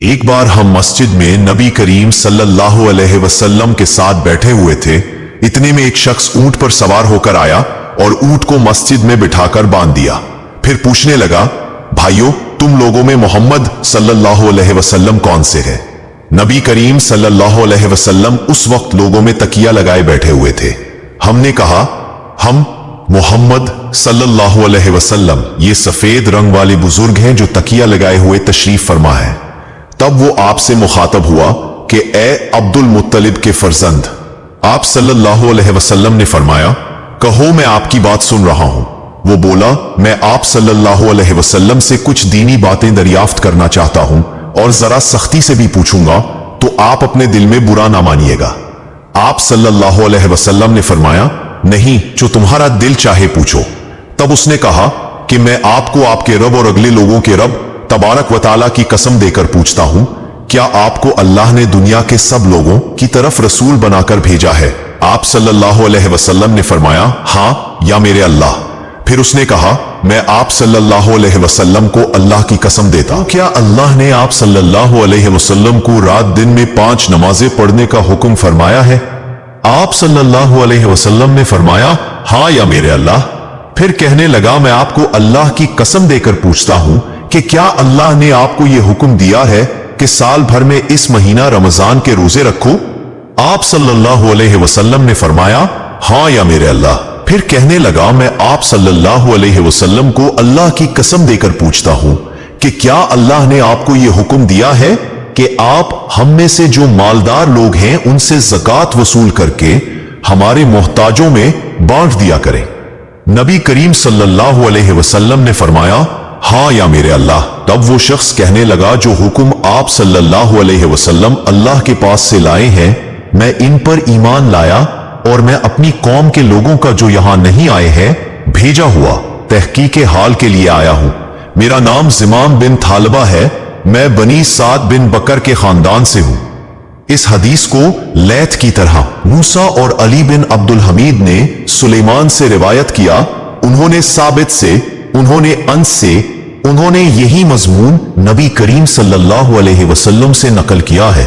ایک بار ہم مسجد میں نبی کریم صلی اللہ علیہ وسلم کے ساتھ بیٹھے ہوئے تھے۔ اتنے میں ایک شخص اونٹ پر سوار ہو کر آیا اور اونٹ کو مسجد میں بٹھا کر باندھ دیا۔ پھر پوچھنے لگا، بھائیو تم لوگوں میں محمد صلی اللہ علیہ وسلم کون سے ہے؟ نبی کریم صلی اللہ علیہ وسلم اس وقت لوگوں میں تکیہ لگائے بیٹھے ہوئے تھے۔ ہم نے کہا، ہم محمد صلی اللہ علیہ وسلم، یہ سفید رنگ والے بزرگ ہیں جو تکیہ لگائے ہوئے تشریف فرما ہے۔ تب وہ آپ سے مخاطب ہوا کہ اے عبد المطلب کے فرزند، آپ صلی اللہ علیہ وسلم نے فرمایا، کہو میں آپ کی بات سن رہا ہوں۔ وہ بولا، میں آپ صلی اللہ علیہ وسلم سے کچھ دینی باتیں دریافت کرنا چاہتا ہوں اور ذرا سختی سے بھی پوچھوں گا تو آپ اپنے دل میں برا نہ مانیے گا۔ آپ صلی اللہ علیہ وسلم نے فرمایا، نہیں، جو تمہارا دل چاہے پوچھو۔ تب اس نے کہا کہ میں آپ کو آپ کے رب اور اگلے لوگوں کے رب تبارک و تعالیٰ کی قسم دے کر پوچھتا ہوں، کیا آپ کو اللہ نے دنیا کے سب لوگوں کی طرف رسول بنا کر بھیجا ہے؟ آپ صلی اللہ علیہ وسلم نے فرمایا، ہاں یا میرے اللہ۔ پھر اس نے کہا، میں آپ صلی اللہ علیہ وسلم کو اللہ کی قسم دیتا ہوں، کیا اللہ نے آپ صلی اللہ علیہ وسلم کو رات دن میں 5 نمازیں پڑھنے کا حکم فرمایا ہے؟ آپ صلی اللہ علیہ وسلم نے فرمایا، ہاں یا میرے اللہ۔ پھر کہنے لگا، میں آپ کو اللہ کی قسم دے کر پوچھتا ہوں کہ کیا اللہ نے آپ کو یہ حکم دیا ہے کہ سال بھر میں اس مہینہ رمضان کے روزے رکھو؟ آپ صلی اللہ علیہ وسلم نے فرمایا، ہاں یا میرے اللہ۔ پھر کہنے لگا، میں آپ صلی اللہ علیہ وسلم کو اللہ کی قسم دے کر پوچھتا ہوں کہ کیا اللہ نے آپ کو یہ حکم دیا ہے کہ آپ ہم میں سے جو مالدار لوگ ہیں ان سے زکوٰۃ وصول کر کے ہمارے محتاجوں میں بانٹ دیا کریں؟ نبی کریم صلی اللہ علیہ وسلم نے فرمایا، ہاں یا میرے اللہ۔ تب وہ شخص کہنے لگا، جو حکم آپ صلی اللہ علیہ وسلم اللہ کے پاس سے لائے ہیں، میں ان پر ایمان لایا اور میں اپنی قوم کے لوگوں کا جو یہاں نہیں آئے ہیں بھیجا ہوا تحقیق حال کے لیے آیا ہوں۔ میرا نام زمام بن ثعلبہ ہے، میں بنی سعد بن بکر کے خاندان سے ہوں۔ اس حدیث کو لیث کی طرح موسیٰ اور علی بن عبد الحمید نے سلیمان سے روایت کیا، انہوں نے ثابت سے، انہوں نے انس سے، انہوں نے یہی مضمون نبی کریم صلی اللہ علیہ وسلم سے نقل کیا ہے۔